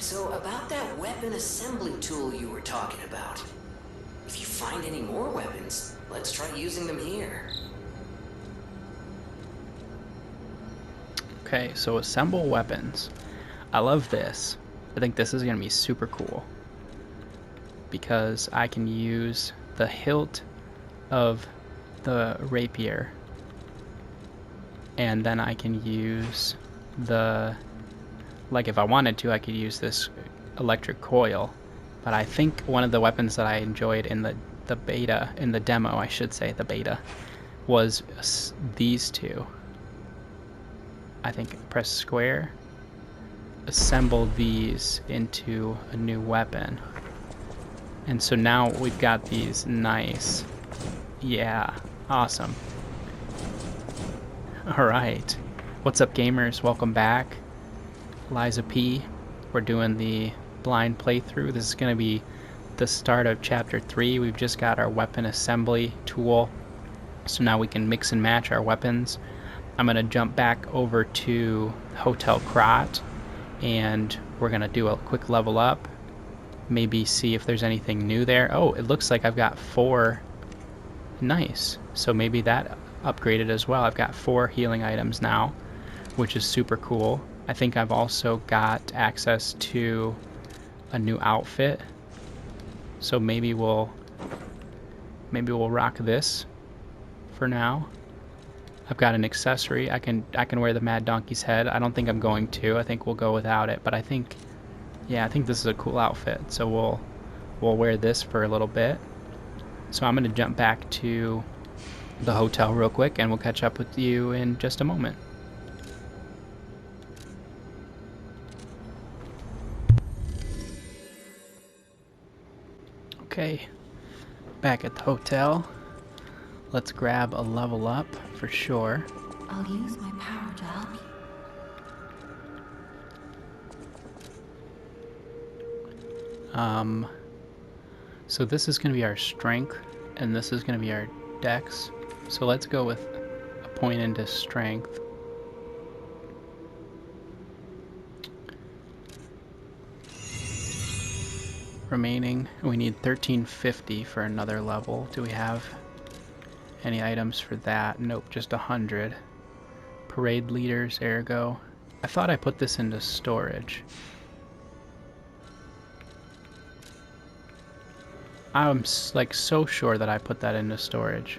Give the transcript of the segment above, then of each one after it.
So about that weapon assembly tool you were talking about. If you find any more weapons, let's try using them here. Okay, so assemble weapons. I love this. I think this is going to be super cool because I can use the hilt of the rapier, and then I can use the, like if I wanted to, I could use this electric coil. But I think one of the weapons that I enjoyed in the beta, in the demo I should say, the beta, was these two. I think press square, assemble these into a new weapon. And so now we've got these nice, yeah, awesome. Alright, what's up gamers, welcome back. Liza P, we're doing the blind playthrough. This is going to be the start of chapter 3. We've just got our weapon assembly tool, so now we can mix and match our weapons. I'm going to jump back over to Hotel Krat, and we're going to do a quick level up, maybe see if there's anything new there. Oh, it looks like I've got 4. Nice. So maybe that upgraded as well. I've got 4 healing items now, which is super cool. I think I've also got access to a new outfit, so maybe we'll rock this for now. I've got an accessory. I can wear the Mad Donkey's head. I don't think I'm going to. I think we'll go without it, but I think this is a cool outfit, so we'll wear this for a little bit. So I'm going to jump back to the hotel real quick, and we'll catch up with you in just a moment. Okay, back at the hotel. Let's grab a level up for sure. I'll use my power to help you. So this is going to be our strength, and this is going to be our dex. So let's go with a point into strength. Remaining, we need 1350 for another level. Do we have any items for that? Nope, just 100. Parade leaders, ergo. I thought I put this into storage. I'm like so sure that I put that into storage.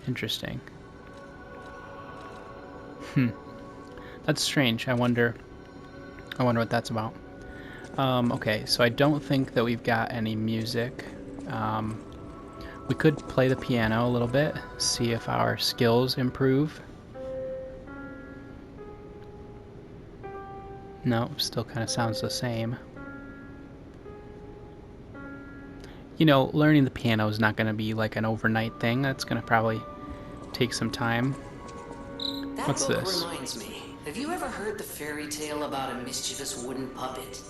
Interesting. That's strange. I wonder what that's about. Okay, so I don't think that we've got any music. We could play the piano a little bit, see if our skills improve. No, still kind of sounds the same. You know, learning the piano is not going to be like an overnight thing. That's going to probably take some time. What's this? Reminds me, have you ever heard the fairy tale about a mischievous wooden puppet?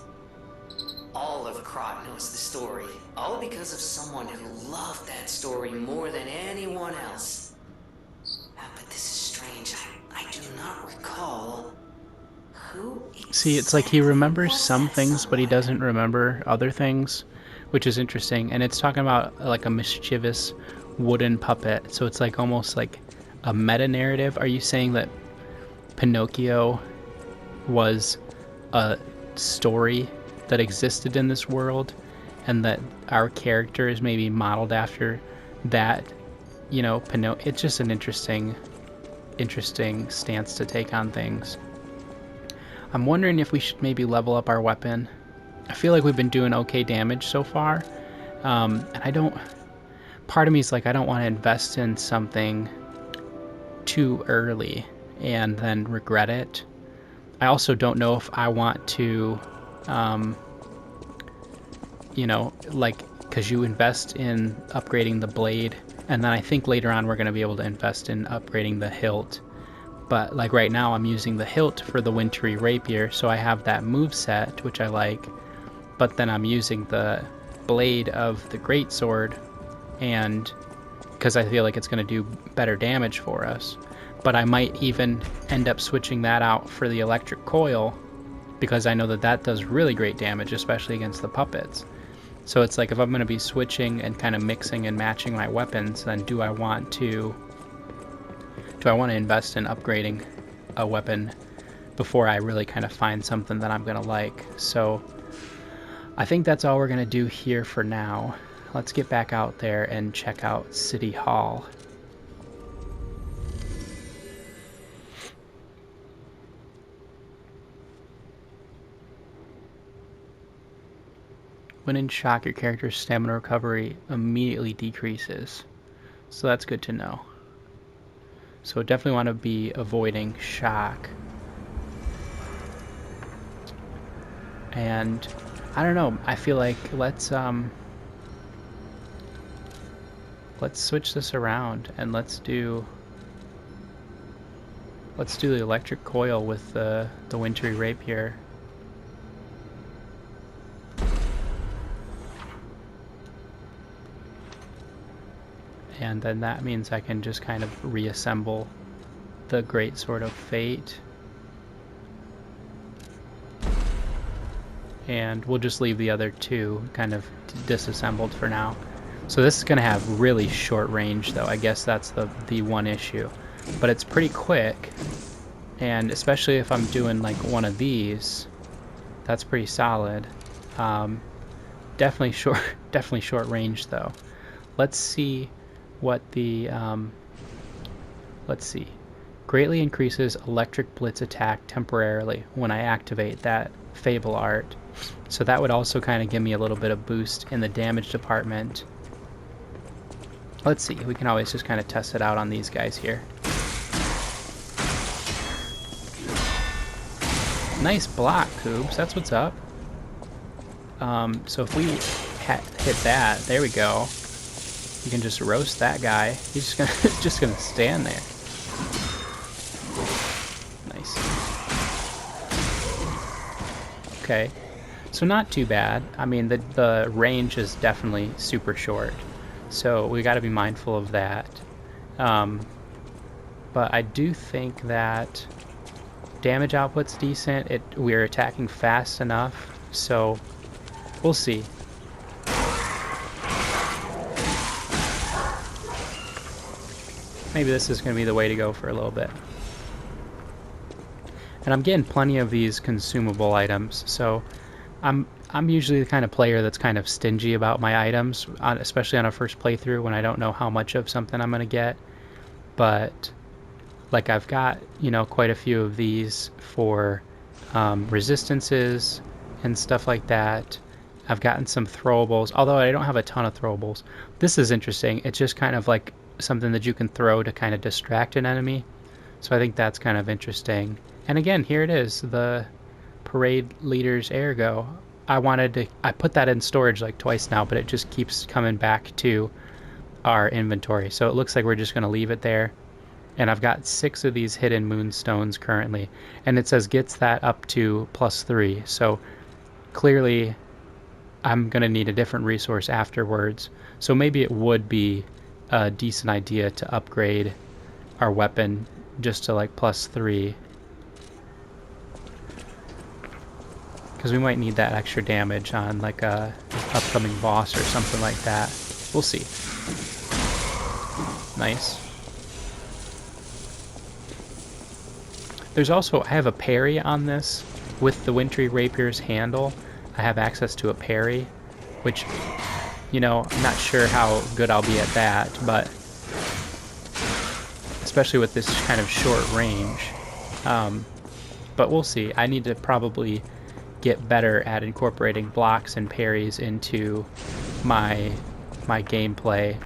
All of Krat knows the story, all because of someone who loved that story more than anyone else. But this is strange. I do not recall who exactly. See, it's like he remembers some things, but he doesn't remember other things, which is interesting. And it's talking about like a mischievous wooden puppet, so it's like almost like a meta narrative. Are you saying that Pinocchio was a story that existed in this world, and that our character is maybe modeled after that? You know, it's just an interesting stance to take on things. I'm wondering if we should maybe level up our weapon. I feel like we've been doing okay damage so far, and part of me is like, I don't want to invest in something too early and then regret it. I also don't know if I want to, you know, like, because you invest in upgrading the blade, and then I think later on we're going to be able to invest in upgrading the hilt. But like right now I'm using the hilt for the wintry rapier, so I have that move set, which I like, but then I'm using the blade of the greatsword, and because I feel like it's going to do better damage for us. but I might even end up switching that out for the electric coil, because I know that that does really great damage, especially against the puppets. So it's like, if I'm going to be switching and kind of mixing and matching my weapons, then do I want to invest in upgrading a weapon before I really kind of find something that I'm going to like? So I think that's all we're going to do here for now. Let's get back out there and check out City Hall. When in shock, your character's stamina recovery immediately decreases. So that's good to know. So definitely want to be avoiding shock. And I don't know, I feel like let's switch this around and let's do the electric coil with the wintry rapier. And then that means I can just kind of reassemble the Great Sword of Fate. And we'll just leave the other two kind of disassembled for now. So this is going to have really short range though. I guess that's the one issue. But it's pretty quick. And especially if I'm doing like one of these, that's pretty solid. Definitely short range though. Let's see what the let's see. Greatly increases electric blitz attack temporarily when I activate that Fable art. So that would also kind of give me a little bit of boost in the damage department. Let's see, we can always just kind of test it out on these guys here. Nice block, Koobs, that's what's up. So if we hit that, there we go. You can just roast that guy. He's just gonna stand there. Nice. Okay, so not too bad. I mean, the range is definitely super short, so we got to be mindful of that. But I do think that damage output's decent. We're attacking fast enough, so we'll see. Maybe this is going to be the way to go for a little bit. And I'm getting plenty of these consumable items, so I'm usually the kind of player that's kind of stingy about my items, especially on a first playthrough when I don't know how much of something I'm going to get. But like, I've got, you know, quite a few of these for resistances and stuff like that. I've gotten some throwables, although I don't have a ton of throwables. This is interesting. It's just kind of like something that you can throw to kind of distract an enemy. So I think that's kind of interesting. And again, here it is, the Parade Leader's Ergo. I put that in storage like twice now, but it just keeps coming back to our inventory. So it looks like we're just going to leave it there. And I've got 6 of these hidden moonstones currently. And it says gets that up to +3. So clearly I'm going to need a different resource afterwards. So maybe it would be a decent idea to upgrade our weapon just to like +3, because we might need that extra damage on like a upcoming boss or something like that. We'll see. Nice. There's also, I have a parry on this with the Wintry Rapier's handle. I have access to a parry, which, you know, I'm not sure how good I'll be at that, but especially with this kind of short range. But we'll see. I need to probably get better at incorporating blocks and parries into my gameplay,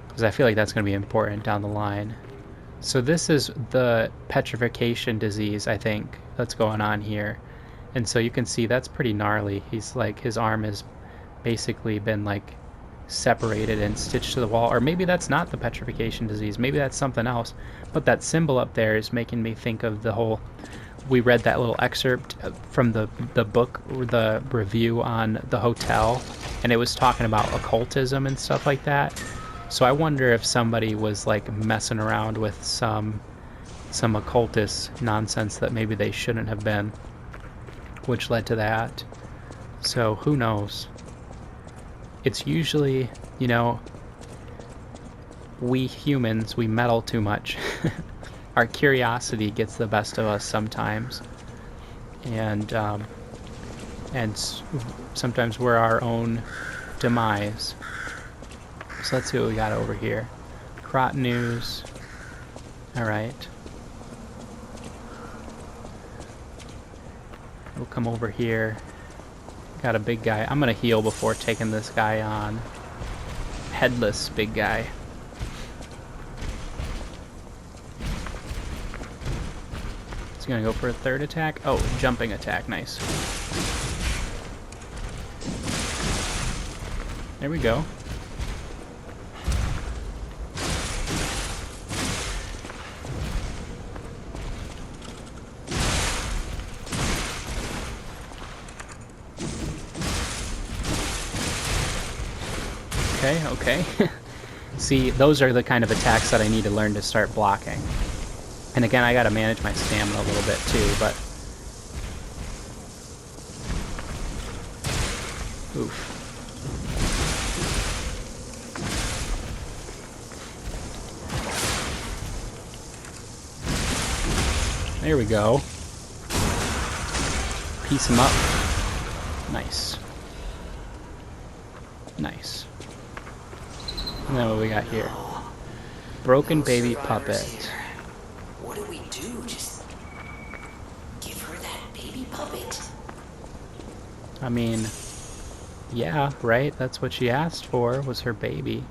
because I feel like that's going to be important down the line. So this is the petrification disease, I think, that's going on here. And so you can see that's pretty gnarly. He's like, his arm has basically been like separated and stitched to the wall. Or maybe that's not the petrification disease. Maybe that's something else. But that symbol up there is making me think of the whole... We read that little excerpt from the book, the review on the hotel, and it was talking about occultism and stuff like that. So I wonder if somebody was like messing around with some occultist nonsense that maybe they shouldn't have been, which led to that. So who knows? It's usually, you know, we humans, we meddle too much. Our curiosity gets the best of us sometimes, and sometimes we're our own demise. So let's see what we got over here. Crot news. Alright. We'll come over here. Got a big guy. I'm gonna heal before taking this guy on. Headless big guy. He's gonna go for a third attack. Oh, jumping attack. Nice. There we go. Okay. See, those are the kind of attacks that I need to learn to start blocking. And again, I gotta manage my stamina a little bit too, but... Oof. There we go. Piece him up. Nice. Nice. And then what we got here? Broken No baby survivors puppet. here. What do we do? Just give her that baby puppet? I mean, yeah, right? That's what she asked for, was her baby.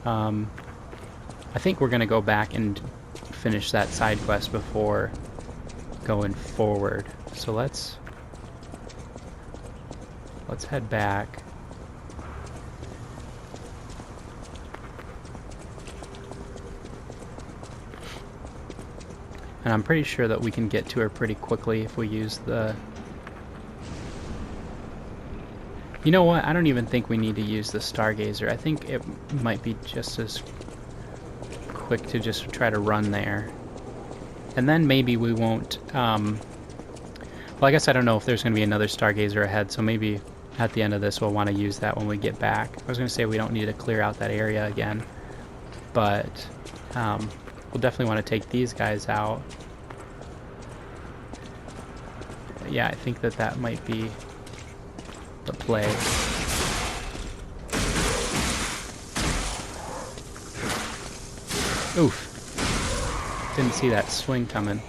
I think we're gonna go back and finish that side quest before going forward. So let's head back. And I'm pretty sure that we can get to her pretty quickly if we use the... You know what? I don't even think we need to use the Stargazer. I think it might be just as quick to just try to run there. And then maybe we won't... Well, I guess I don't know if there's going to be another Stargazer ahead, so maybe at the end of this we'll want to use that when we get back. I was going to say we don't need to clear out that area again, but we'll definitely want to take these guys out. But yeah, I think that might be the play. Oof. Didn't see that swing coming.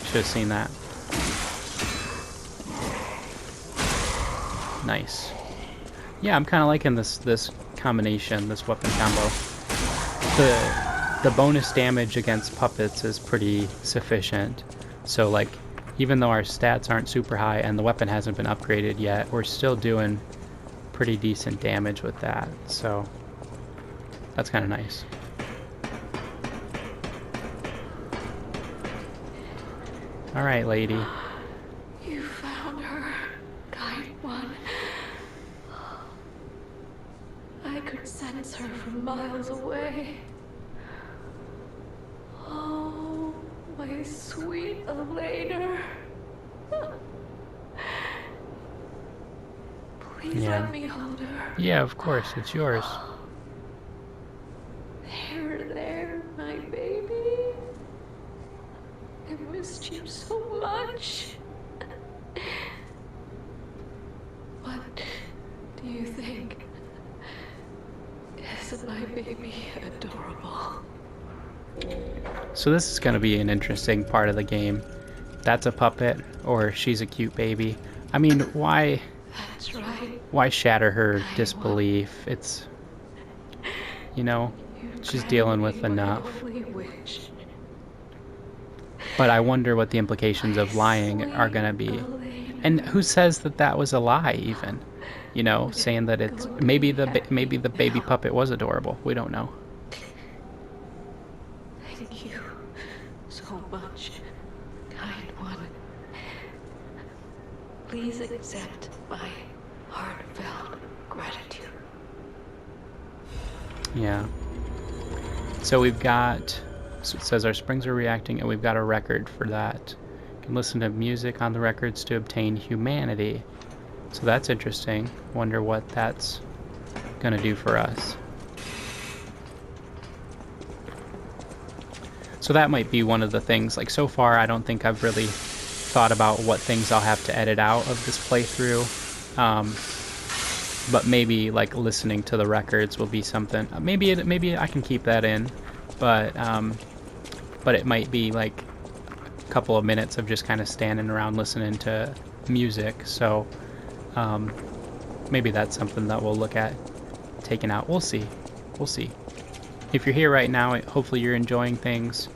Should have seen that. Nice. Yeah, I'm kind of liking this combination, this weapon combo. The bonus damage against puppets is pretty sufficient. So like, even though our stats aren't super high and the weapon hasn't been upgraded yet, we're still doing pretty decent damage with that. So that's kind of nice. All right, lady. You found her, kind one. I could sense her from miles away. Oh, my sweet Elena. Please Yeah. let me hold her. Yeah, of course, it's yours. There, my baby. I missed you so much. What do you think? Isn't my baby adorable? So this is going to be an interesting part of the game. That's a puppet, or she's a cute baby. I mean, why That's right. shatter her disbelief? It's, you know, she's dealing with enough. But I wonder what the implications of lying are going to be. And who says that was a lie, even? You know, saying that it's maybe the baby puppet was adorable. We don't know. Thank you so much, kind one. Please accept my heartfelt gratitude. Yeah. So we've got, so it says our springs are reacting, and we've got a record for that. You can listen to music on the records to obtain humanity. So that's interesting. Wonder what that's gonna do for us. So that might be one of the things, like so far I don't think I've really thought about what things I'll have to edit out of this playthrough. But maybe like listening to the records will be something. Maybe I can keep that in, but it might be like a couple of minutes of just kind of standing around listening to music. So maybe that's something that we'll look at taking out. We'll see. We'll see. If you're here right now, hopefully you're enjoying things.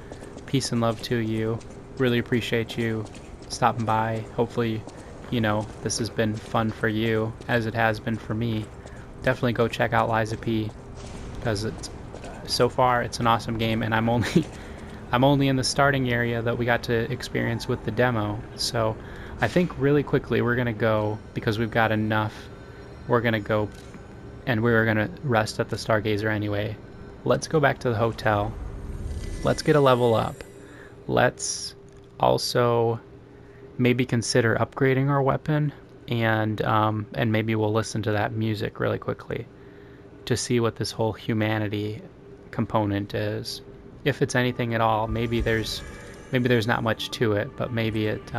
Peace and love to you. Really appreciate you stopping by. Hopefully, you know, this has been fun for you as it has been for me. Definitely go check out Lies of P, because it's so far it's an awesome game, and I'm only in the starting area that we got to experience with the demo. So I think really quickly we're gonna go, because we've got enough, we're gonna go and we're gonna rest at the Stargazer anyway. Let's go back to the hotel. Let's get a level up. Let's also maybe consider upgrading our weapon, and maybe we'll listen to that music really quickly to see what this whole humanity component is, if it's anything at all. Maybe there's not much to it, but maybe it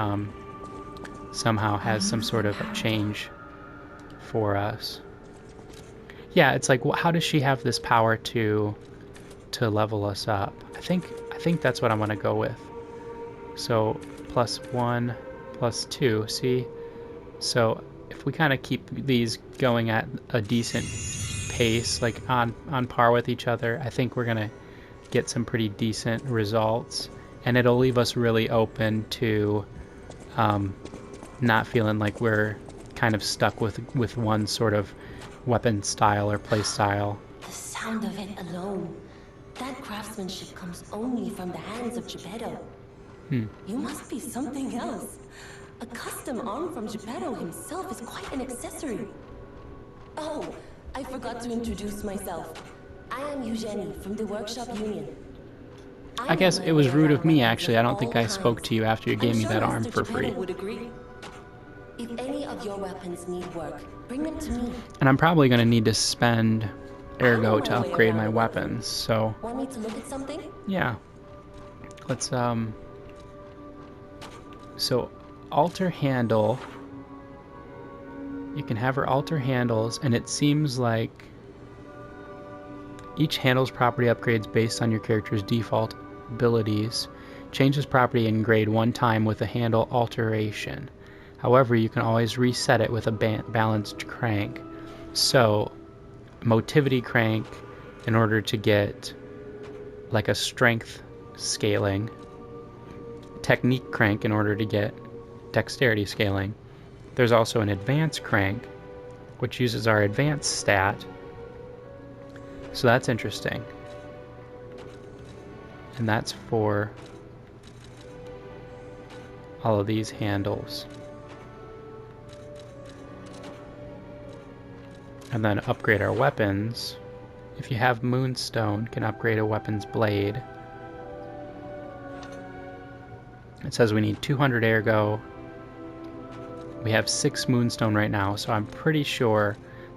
somehow has some sort of a change for us. Yeah, it's like, how does she have this power to level us up? I think that's what I'm gonna go with. So +1, +2, see? So if we kind of keep these going at a decent pace, like on par with each other, I think we're gonna get some pretty decent results, and it'll leave us really open to not feeling like we're kind of stuck with one sort of weapon style or play style. The sound of it alone. That craftsmanship comes only from the hands of Geppetto. You must be something else. A custom arm from Geppetto himself is quite an accessory. Oh, I forgot to introduce myself. I am Eugenie from the Workshop Union. I guess it was rude of me, actually. I don't think I spoke to you after you gave me that arm for free. Would agree. If any of your weapons need work, bring them to me. And I'm probably going to need to spend ergo to upgrade my weapons, so... Want me to look at something? Yeah. Let's, So, alter handle. You can have her alter handles, and it seems like each handle's property upgrades based on your character's default abilities. Change this property in grade one time with a handle alteration. However, you can always reset it with a balanced crank. So, motivity crank in order to get like a strength scaling. Technique crank in order to get dexterity scaling. There's also an advanced crank, which uses our advanced stat. So that's interesting. And that's for all of these handles. And then upgrade our weapons. If you have Moonstone, can upgrade a weapon's blade. It says we need 200 ergo. We have 6 Moonstone right now, so I'm pretty sure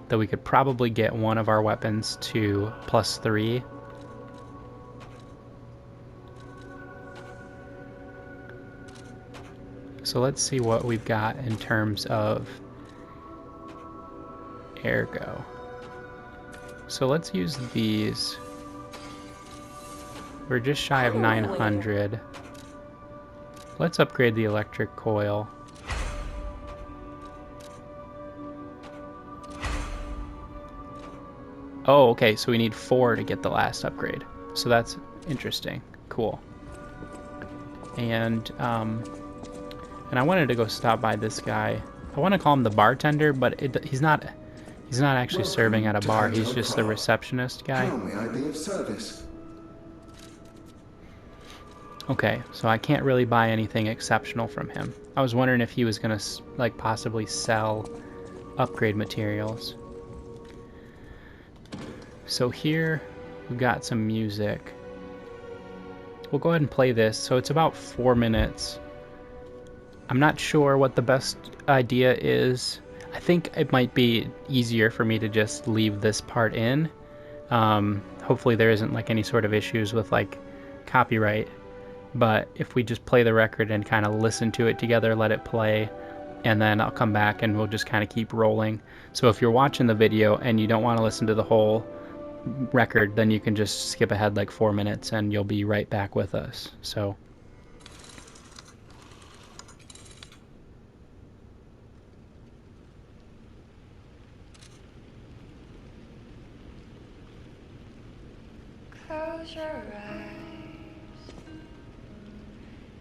that we could probably get one of our weapons to +3. So let's see what we've got in terms of ergo. So let's use these. We're just shy of 900. Let's upgrade the electric coil. Oh, okay, so we need 4 to get the last upgrade. So that's interesting. Cool. And I wanted to go stop by this guy. I want to call him the bartender, but he's not actually serving at a bar. He's just the receptionist guy. How may I be of service? Okay, so I can't really buy anything exceptional from him. I was wondering if he was gonna like possibly sell upgrade materials. So here we've got some music. We'll go ahead and play this. So it's about 4 minutes. I'm not sure what the best idea is. I think it might be easier for me to just leave this part in. Hopefully there isn't like any sort of issues with like copyright. But if we just play the record and kind of listen to it together, let it play, and then I'll come back and we'll just kind of keep rolling. So if you're watching the video and you don't want to listen to the whole record, then you can just skip ahead like 4 minutes and you'll be right back with us. So Close your eyes.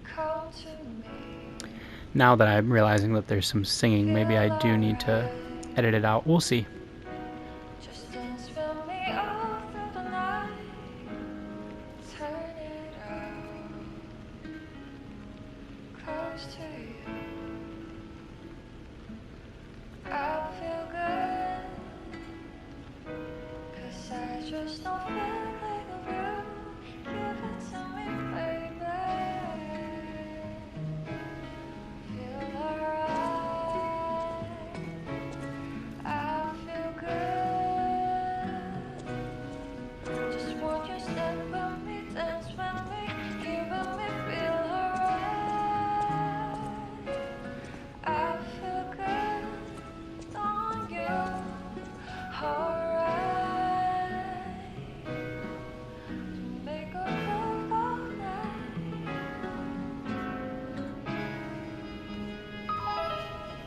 Come to me. now that I'm realizing that there's some singing, maybe I do need to edit it out. We'll see. Just dance with me all through the night. Turn it out. Close to you. I feel good. 'Cause I just don't feel like of you. Give it to me, baby. Feel alright. I feel good. Just want you step with me, dance with me, giving me feel alright. I feel good on you, alright. Make a move all night.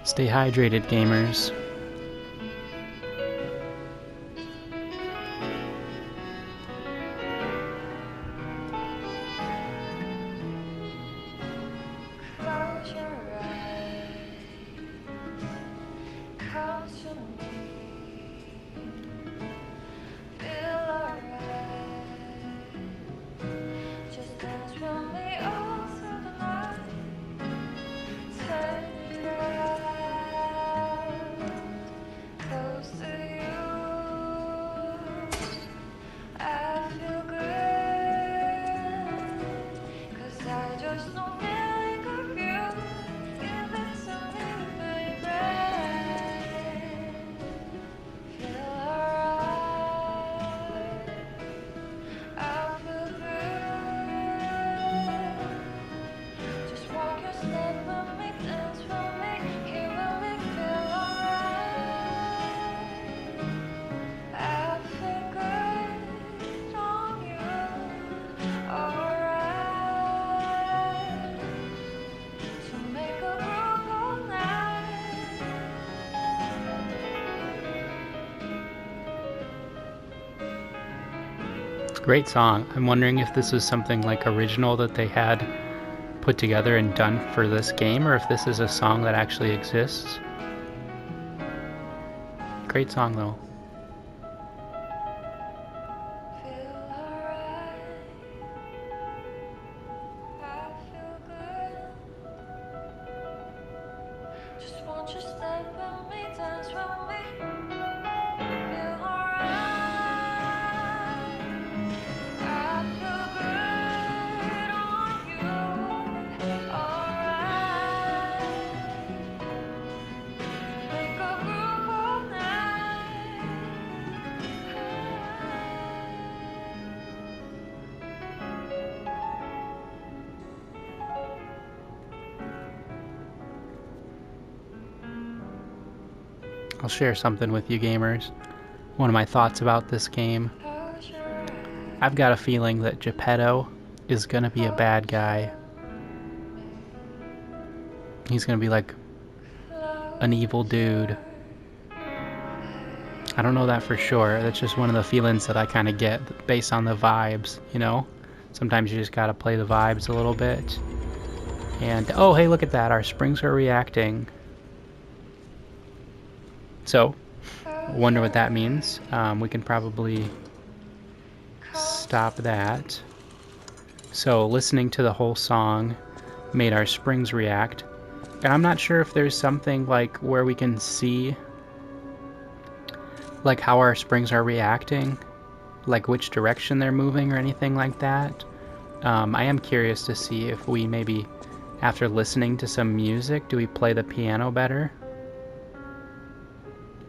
Stay hydrated, gamers. Close your eyes. Come to me. Feel alright. Just dance with me all through the night. Turn it out. Close to you. I feel good. 'Cause I just don't think of you. Give it to me, baby. Feel alright. I feel good. Just walk your step with me, dance with me, hear me feel alright. I feel good on you, alright. So make a groove all night. Great song. I'm wondering if this is something like original that they had put together and done for this game, or if this is a song that actually exists. Great song though. Feel alright. I feel good. Just want you step with me, dance with me. Feel alright. I feel good on you. Alright. Make a groove all night. I'll share something with you gamers. One of my thoughts about this game. Close your eyes. I've got a feeling that Geppetto is gonna be a bad guy. He's gonna be like an evil dude. I don't know that for sure. That's just one of the feelings that I kind of get based on the vibes, you know? Sometimes you just gotta play the vibes a little bit. And, oh, hey, look at that. Our springs are reacting. So, I wonder what that means. We can probably stop that. So, listening to the whole song made our springs react. And I'm not sure if there's something like where we can see like how our springs are reacting. like which direction they're moving or anything like that. I am curious to see if we maybe, after listening to some music, do we play the piano better?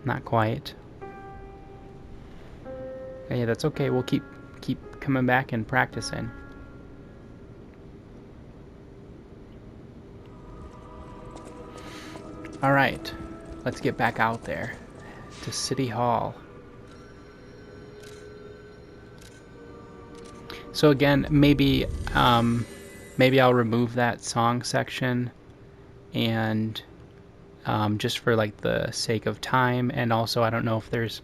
Not quite. Hey, that's okay. We'll keep coming back and practicing. All right, let's get back out there to City Hall. So again, maybe I'll remove that song section, and just for like the sake of time, and also I don't know if there's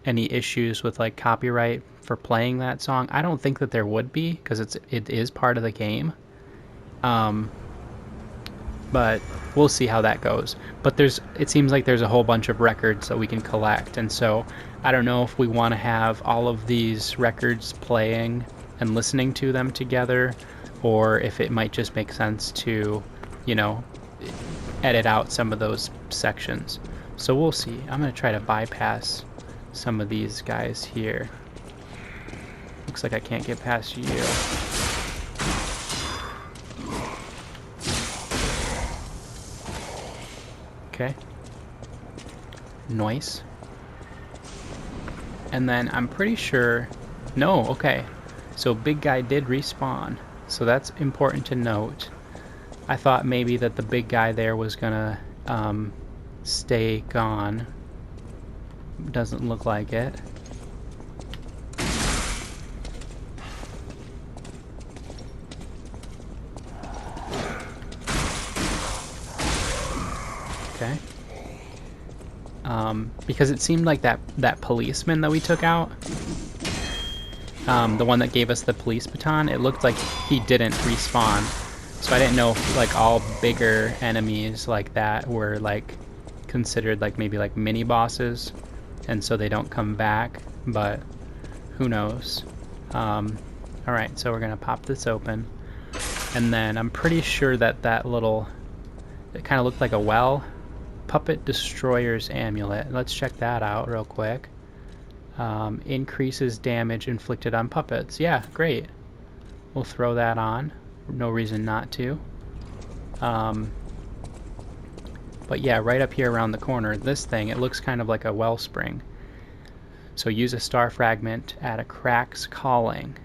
any issues with like copyright for playing that song. I don't think that there would be, because it is part of the game. But we'll see how that goes. But it seems like there's a whole bunch of records that we can collect, and so I don't know if we want to have all of these records playing and listening to them together, or if it might just make sense to, you know, edit out some of those sections. So we'll see. I'm going to try to bypass some of these guys here. Looks like I can't get past you. Okay. Nice. And then I'm pretty sure... No, okay. So big guy did respawn. So that's important to note. I thought maybe that the big guy there was gonna stay gone. Doesn't look like it. Okay. Because it seemed like that policeman that we took out, the one that gave us the police baton, it looked like he didn't respawn. So I didn't know if like all bigger enemies like that were like considered like maybe like mini bosses, and so they don't come back, but who knows. Alright, so we're gonna pop this open, and then I'm pretty sure that little, it kind of looked like a well, Puppet Destroyer's Amulet. Let's check that out real quick. Increases damage inflicted on puppets. Yeah, great. We'll throw that on. No reason not to. But yeah, right up here around the corner, this thing, it looks kind of like a wellspring. So use a star fragment at a Crack's Calling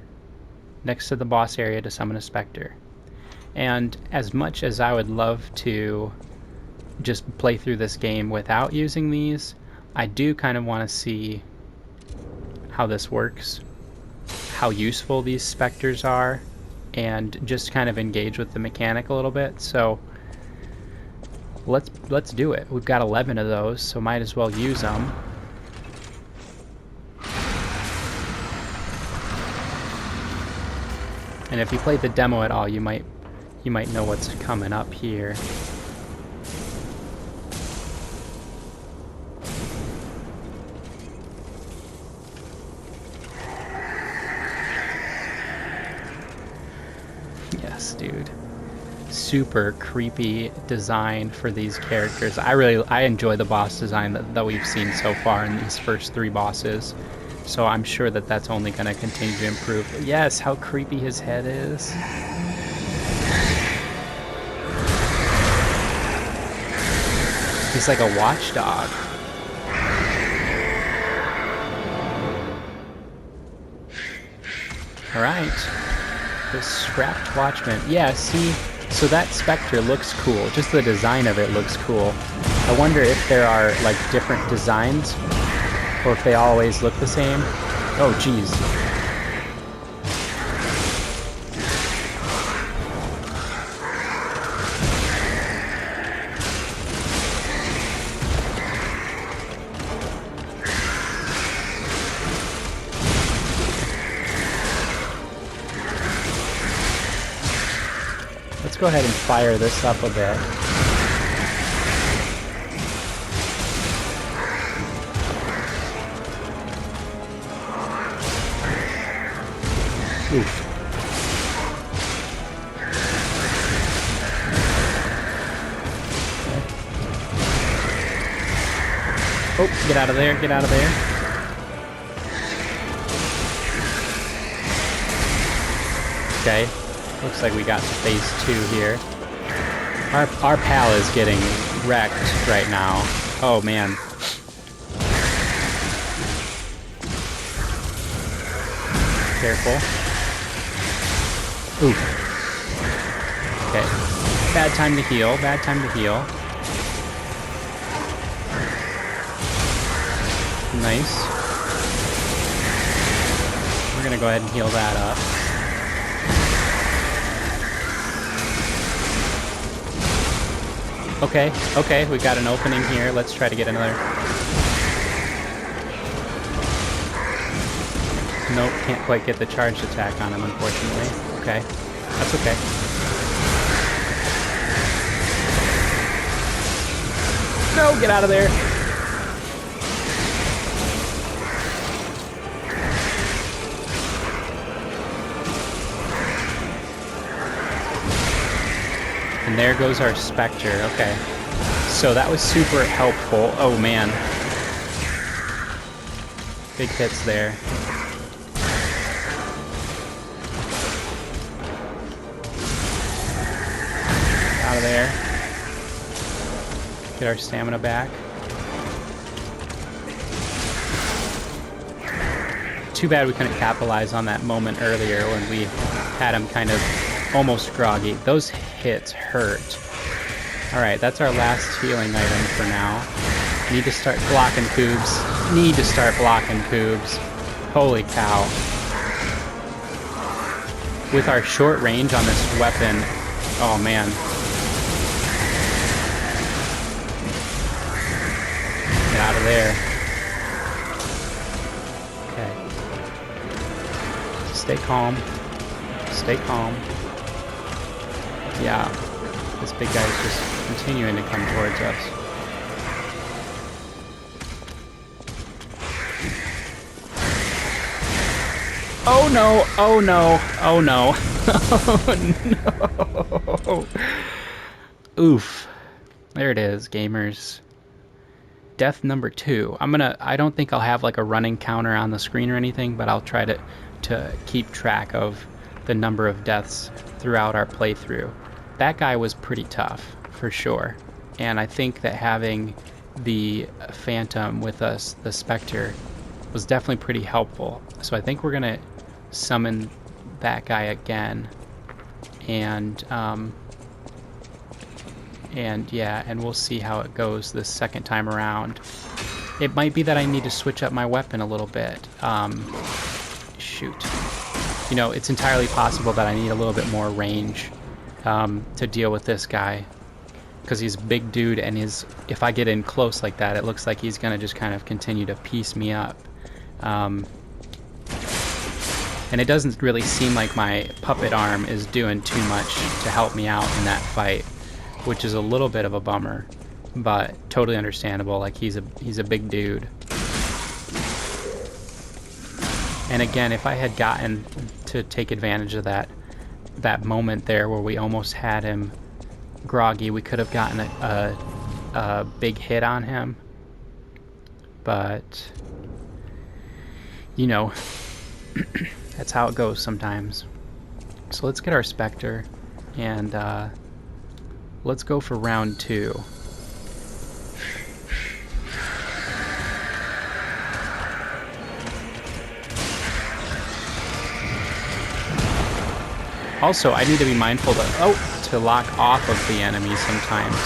next to the boss area to summon a specter. And as much as I would love to just play through this game without using these, I do kind of want to see how this works, how useful these specters are, and just kind of engage with the mechanic a little bit. So let's do it. We've got 11 of those, so might as well use them. And if you played the demo at all, you might know what's coming up here. Yes, dude. Super creepy design for these characters. I enjoy the boss design that we've seen so far in these first 3 bosses. So I'm sure that that's only going to continue to improve. But yes, how creepy his head is. He's like a watchdog. Alright. The Scrapped Watchman. Yeah, see, so that specter looks cool. Just the design of it looks cool. I wonder if there are like different designs, or if they always look the same. Oh, geez. Let's go ahead and fire this up a bit. Oof. Oh, get out of there, get out of there. Okay. Looks like we got phase 2 here. Our pal is getting wrecked right now. Oh man. Careful. Ooh. Okay. Bad time to heal. Bad time to heal. Nice. We're gonna go ahead and heal that up. Okay, okay, we got an opening here. Let's try to get another. Nope, can't quite get the charged attack on him, unfortunately. Okay, that's okay. No, get out of there! And there goes our Spectre. Okay. So that was super helpful. Oh man. Big hits there. Out of there. Get our stamina back. Too bad we couldn't capitalize on that moment earlier when we had him kind of almost groggy. Those hits hurt. Alright, that's our last healing item for now. Need to start blocking Coobs. Need to start blocking Coobs. Holy cow. With our short range on this weapon, oh man. Get out of there. Okay. Stay calm. Stay calm. Yeah, this big guy is just continuing to come towards us. Oh no, oh no, oh no. Oh no. Oof. There it is, gamers. Death number 2. I don't think I'll have like a running counter on the screen or anything, but I'll try to keep track of the number of deaths throughout our playthrough. That guy was pretty tough, for sure. And I think that having the Phantom with us, the Spectre, was definitely pretty helpful. So I think we're gonna summon that guy again. And yeah, and we'll see how it goes this second time around. It might be that I need to switch up my weapon a little bit. Shoot. You know, it's entirely possible that I need a little bit more range to deal with this guy, because he's a big dude, and if I get in close like that, it looks like he's gonna just kind of continue to piece me up. And it doesn't really seem like my puppet arm is doing too much to help me out in that fight, which is a little bit of a bummer, but totally understandable. Like, he's a big dude. And again, if I had gotten to take advantage of that moment there where we almost had him groggy, we could have gotten a big hit on him. But, you know, that's how it goes sometimes. So let's get our Spectre, and let's go for round 2. Also, I need to be mindful to lock off of the enemy sometimes.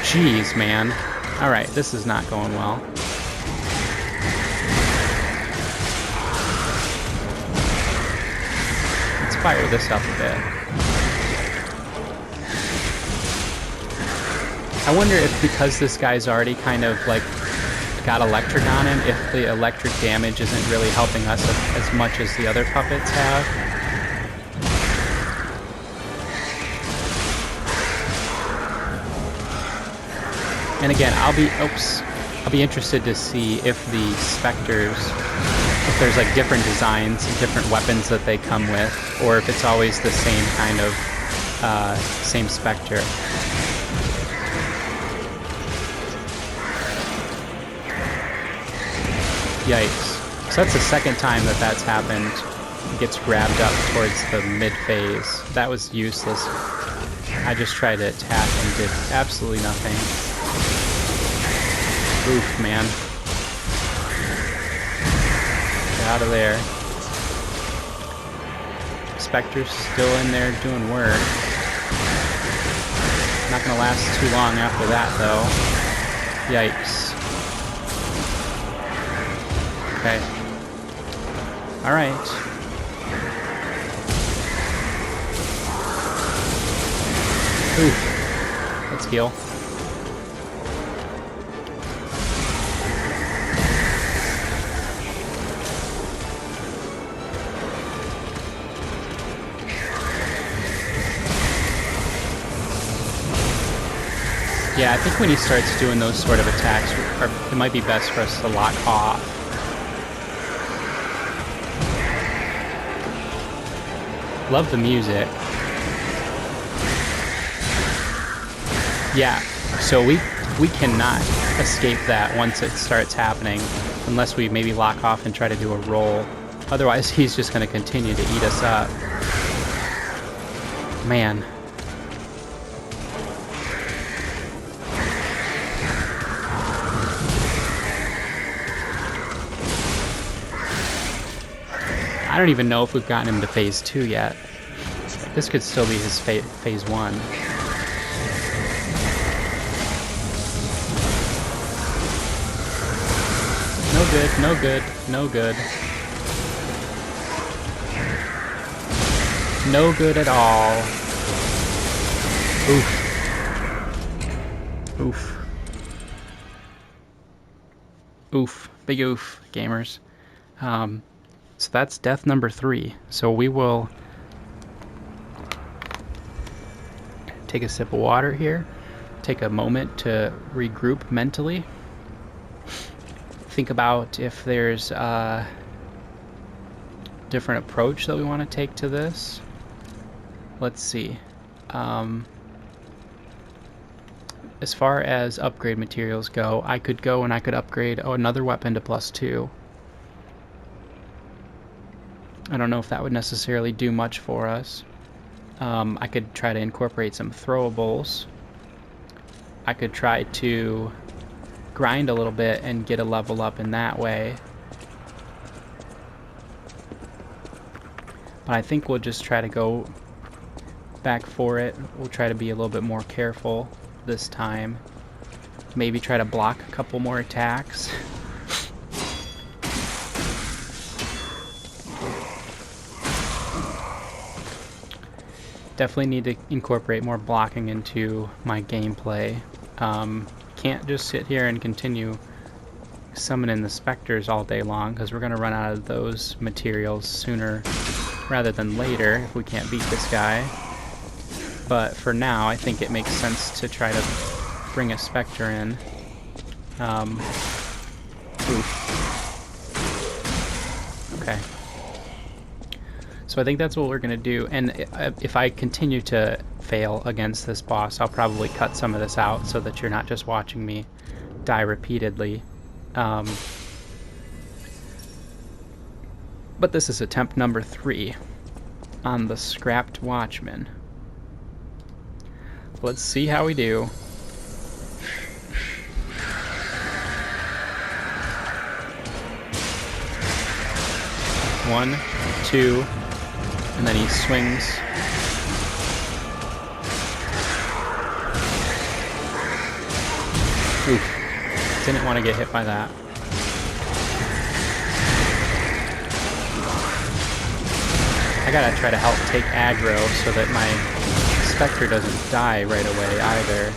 Jeez, man. Alright, this is not going well. Let's fire this up a bit. I wonder if, because this guy's already kind of like got electric on him, if the electric damage isn't really helping us as much as the other puppets have. And again, I'll be interested to see if the Spectres, if there's like different designs and different weapons that they come with, or if it's always the same kind of same Spectre. Yikes. So that's the second time that that's happened. He gets grabbed up towards the mid-phase. That was useless. I just tried to attack and did absolutely nothing. Oof, man. Get out of there. Spectre's still in there doing work. Not gonna last too long after that, though. Yikes. Okay. Alright. Oof. Let's heal. Yeah, I think when he starts doing those sort of attacks, it might be best for us to lock off. Love the music. Yeah, so we cannot escape that once it starts happening, unless we maybe lock off and try to do a roll. Otherwise, he's just going to continue to eat us up. Man. I don't even know if we've gotten him to phase 2 yet. This could still be his phase 1. No good, no good, no good. No good at all. Oof. Oof. Oof. Big oof, gamers. So that's death number 3. So we will take a sip of water here, take a moment to regroup mentally, think about if there's a different approach that we want to take to this. Let's see. As far as upgrade materials go, I could go and I could upgrade another weapon to +2. I don't know if that would necessarily do much for us. I could try to incorporate some throwables. I could try to grind a little bit and get a level up in that way. But I think we'll just try to go back for it. We'll try to be a little bit more careful this time. Maybe try to block a couple more attacks. Definitely need to incorporate more blocking into my gameplay. Can't just sit here and continue summoning the specters all day long, because we're going to run out of those materials sooner rather than later if we can't beat this guy. But for now, I think it makes sense to try to bring a specter in. Oof. Okay. So I think that's what we're going to do, and if I continue to fail against this boss, I'll probably cut some of this out so that you're not just watching me die repeatedly. But this is attempt number 3 on the Scrapped Watchman. Let's see how we do. One, two, and then he swings. Oof. Didn't want to get hit by that. I gotta try to help take aggro so that my Spectre doesn't die right away either.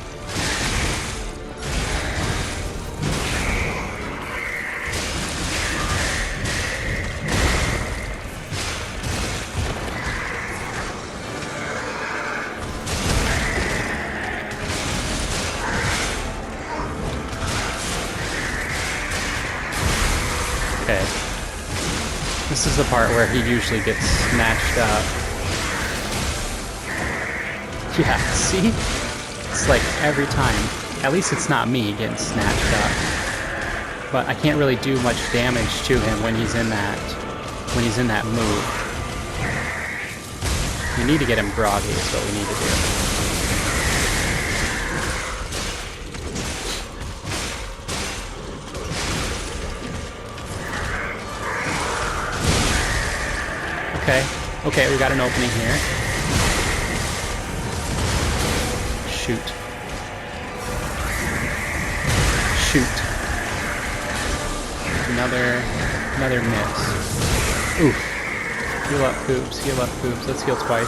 Okay. This is the part where he usually gets snatched up. Yeah, see? It's like every time. At least it's not me getting snatched up. But I can't really do much damage to him when he's in that move. We need to get him groggy is what we need to do. Okay. Okay, we got an opening here. Shoot. Shoot. Another miss. Oof. Heal up, Poops. Heal up, Poops. Let's heal twice.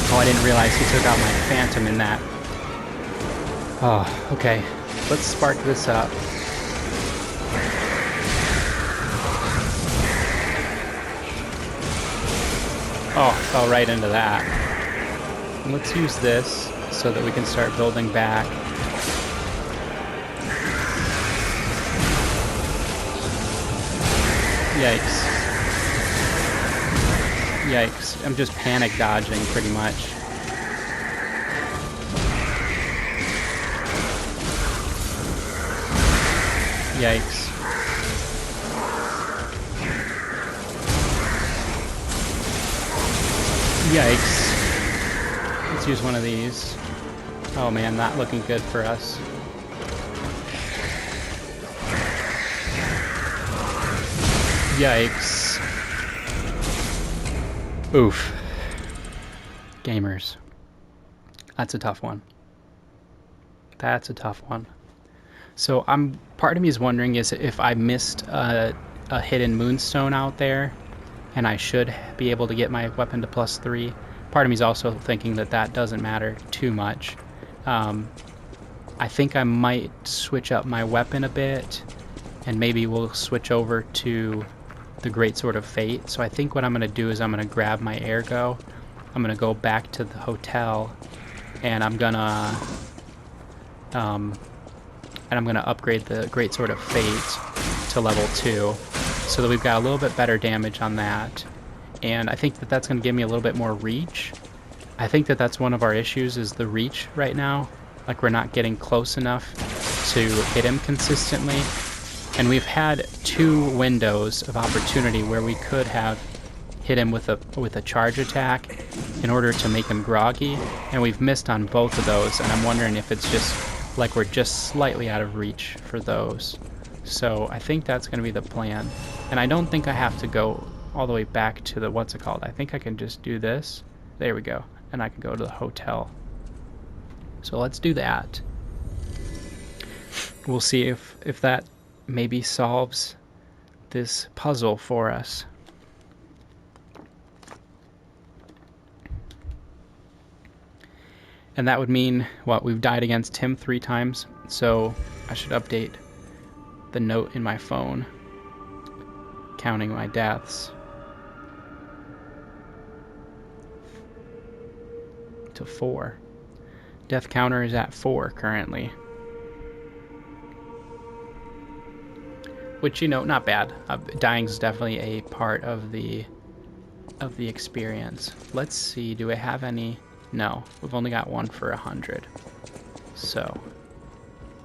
Oh, I didn't realize he took out my Phantom in that. Oh, okay. Let's spark this up. Oh, fell right into that. And let's use this so that we can start building back. Yikes. Yikes. I'm just panic dodging pretty much. Yikes. Yikes. Let's use one of these. Oh man, not looking good for us. Yikes. Oof. Gamers. That's a tough one. That's a tough one. So part of me is wondering is if I missed a hidden moonstone out there and I should be able to get my weapon to +3. Part of me is also thinking that that doesn't matter too much. I think I might switch up my weapon a bit, and maybe we'll switch over to the Great Sword of Fate. So I think what I'm going to do is I'm going to grab my Ergo. I'm going to go back to the hotel, and I'm going to upgrade the Great Sword of Fate to level 2, so that we've got a little bit better damage on that. And I think that that's going to give me a little bit more reach. I think that that's one of our issues, is the reach right now. Like, we're not getting close enough to hit him consistently. And we've had 2 windows of opportunity where we could have hit him with a charge attack in order to make him groggy, and we've missed on both of those, and I'm wondering if it's just like we're just slightly out of reach for those. So I think that's going to be the plan. And I don't think I have to go all the way back to the, what's it called? I think I can just do this. There we go. And I can go to the hotel. So let's do that. We'll see if that maybe solves this puzzle for us. And that would mean, what, we've died against him 3 times, so I should update the note in my phone, counting my deaths, to 4. Death counter is at 4 currently. Which, you know, not bad. Dying is definitely a part of the experience. Let's see, do I have any? No, we've only got 1 for 100. So.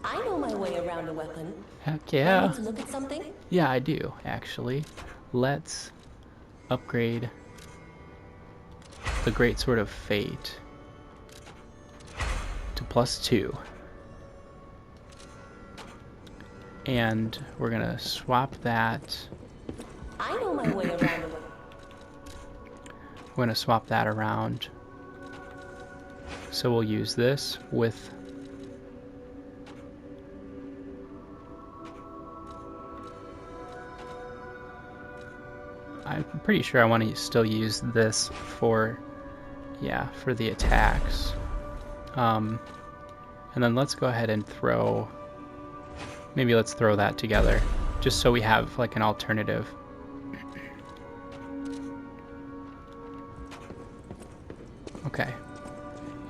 I know my way around a weapon. Heck yeah. Want to look at something? Yeah, I do, actually. Let's upgrade the Great Sword of Fate to +2. And we're gonna swap that. I know my way around a weapon. We're gonna swap that around. So we'll use this with I'm pretty sure I want to still use this for, yeah, for the attacks. And then let's go ahead and throw, maybe let's throw that together, just so we have like an alternative. Okay.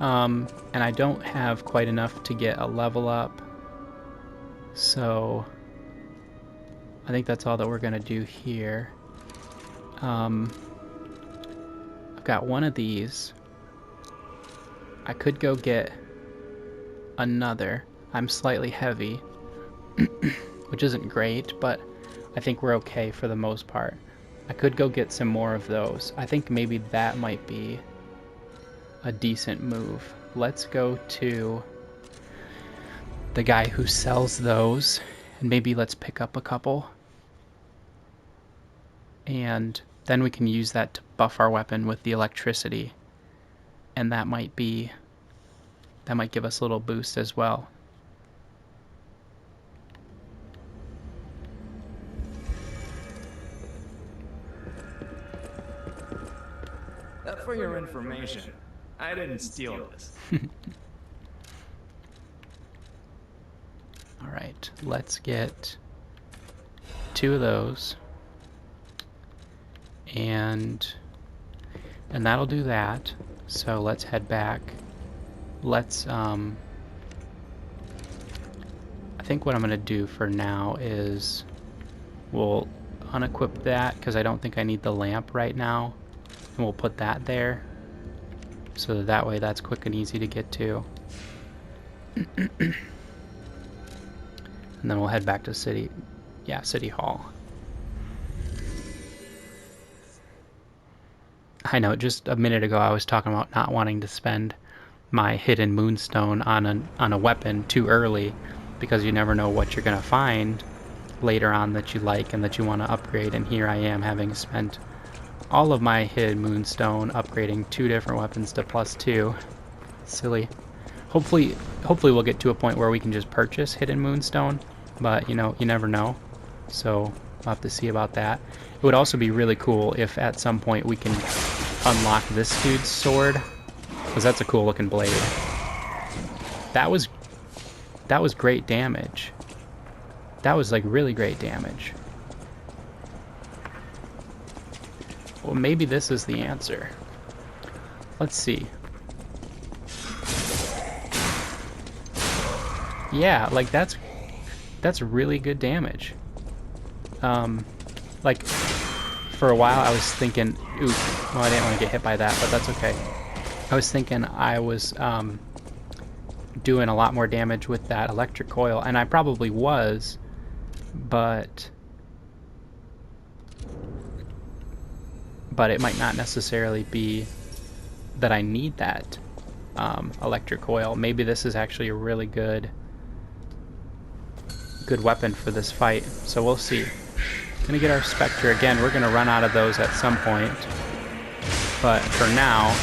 And I don't have quite enough to get a level up, so I think that's all that we're gonna do here. I've got one of these. I could go get another. I'm slightly heavy, which isn't great, but I think we're okay for the most part. I could go get some more of those. I think maybe that might be a decent move. Let's go to the guy who sells those, and maybe let's pick up a couple. And then we can use that to buff our weapon with the electricity. And that might give us a little boost as well. For your information, I didn't steal this. All right, let's get 2 of those. And that'll do that. So let's head back. Let's I think what I'm gonna do for now is we'll unequip that because I don't think I need the lamp right now, and we'll put that there so that way that's quick and easy to get to. And then we'll head back to City Hall. I know, just a minute ago I was talking about not wanting to spend my hidden moonstone on a weapon too early, because you never know what you're gonna find later on that you like and that you want to upgrade. And here I am, having spent all of my hidden moonstone upgrading 2 different weapons to +2. Silly. Hopefully we'll get to a point where we can just purchase hidden moonstone, but you know, you never know. So we'll have to see about that. It would also be really cool if at some point we can unlock this dude's sword, because that's a cool looking blade. That was great damage. That was like really great damage. Well, maybe this is the answer. Let's see. Yeah, like that's really good damage. Like for a while I was thinking, ooh, well, I didn't want to get hit by that, but that's okay. I was thinking I was doing a lot more damage with that electric coil, and I probably was, but it might not necessarily be that I need that electric coil. Maybe this is actually a really good weapon for this fight, so we'll see. Gonna get our Spectre again. We're gonna run out of those at some point, but for now,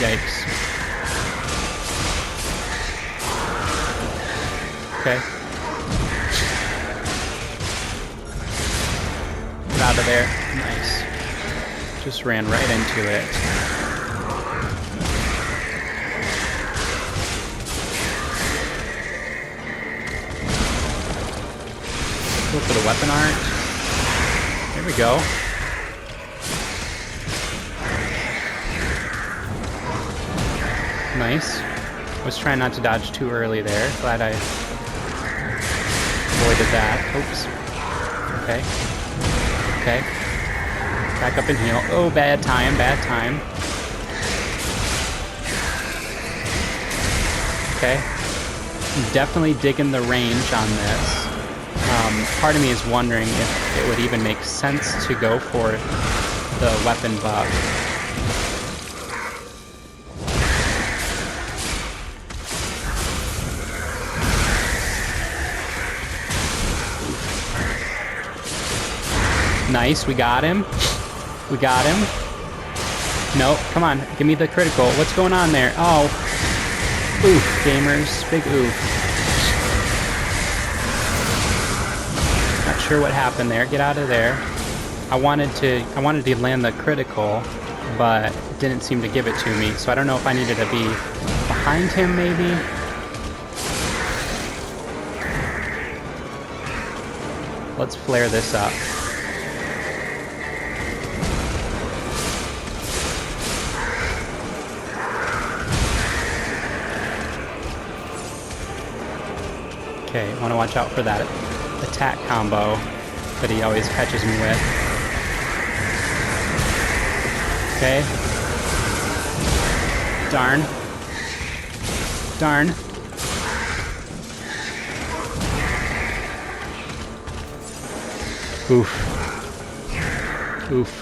yikes. Okay. Get out of there. Nice. Just ran right into it. Go for the weapon art. There we go. Nice. Was trying not to dodge too early there. Glad I avoided that. Oops. Okay. Okay. Back up and heal. Oh, bad time, bad time. Okay. Definitely digging the range on this. Part of me is wondering if it would even make sense to go for the weapon buff. Nice, we got him. We got him. Nope, come on, give me the critical. What's going on there? Oh. Oof, gamers. Big oof. Not sure what happened there. Get out of there. I wanted to land the critical, but it didn't seem to give it to me. So I don't know if I needed to be behind him, maybe. Let's flare this up. Okay, want to watch out for that attack combo that he always catches me with. Okay. Darn. Darn. Oof. Oof.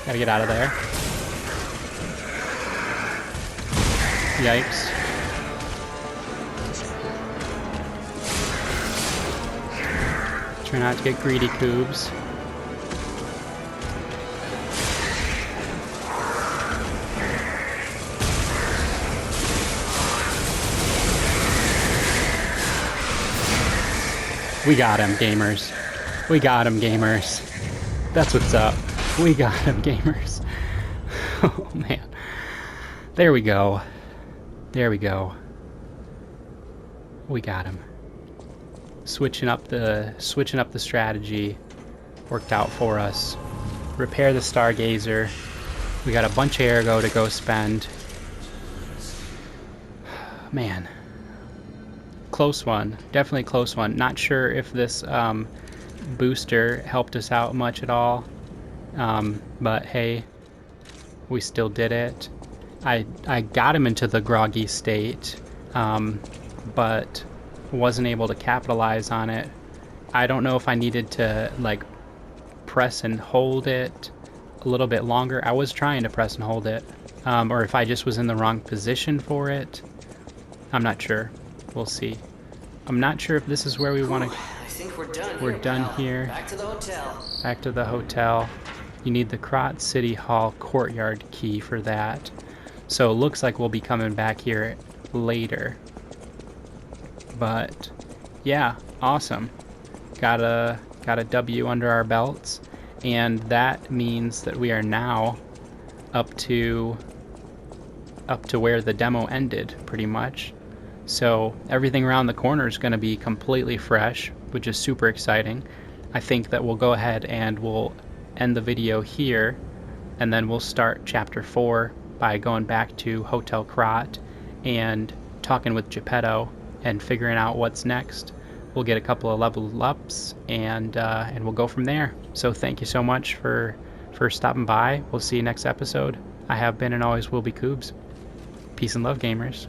Gotta get out of there. Yikes. Try not to get greedy, Coobs. We got him, gamers. We got him, gamers. That's what's up. We got him, gamers. Oh, man. There we go. There we go. We got him. Switching up the strategy worked out for us. Repair the Stargazer. We got a bunch of Ergo to go spend. Man. Close one. Definitely close one. Not sure if this booster helped us out much at all. But hey, we still did it. I got him into the groggy state, but wasn't able to capitalize on it. I don't know if I needed to like press and hold it a little bit longer. I was trying to press and hold it, or if I just was in the wrong position for it. I'm not sure. We'll see. I'm not sure if this is where we want to. I think we're done. We're done pal. here. Back to the hotel. Back to the hotel. You need the Krat City Hall courtyard key for that. So it looks like we'll be coming back here later. But yeah, awesome. Got a W under our belts, and that means that we are now up to where the demo ended, pretty much. So everything around the corner is going to be completely fresh, which is super exciting. I think that we'll go ahead and we'll end the video here, and then we'll start chapter 4 by going back to Hotel Krat and talking with Geppetto and figuring out what's next. We'll get a couple of level ups, and we'll go from there. So thank you so much for stopping by. We'll see you next episode. I have been and always will be Coobs. Peace and love, gamers.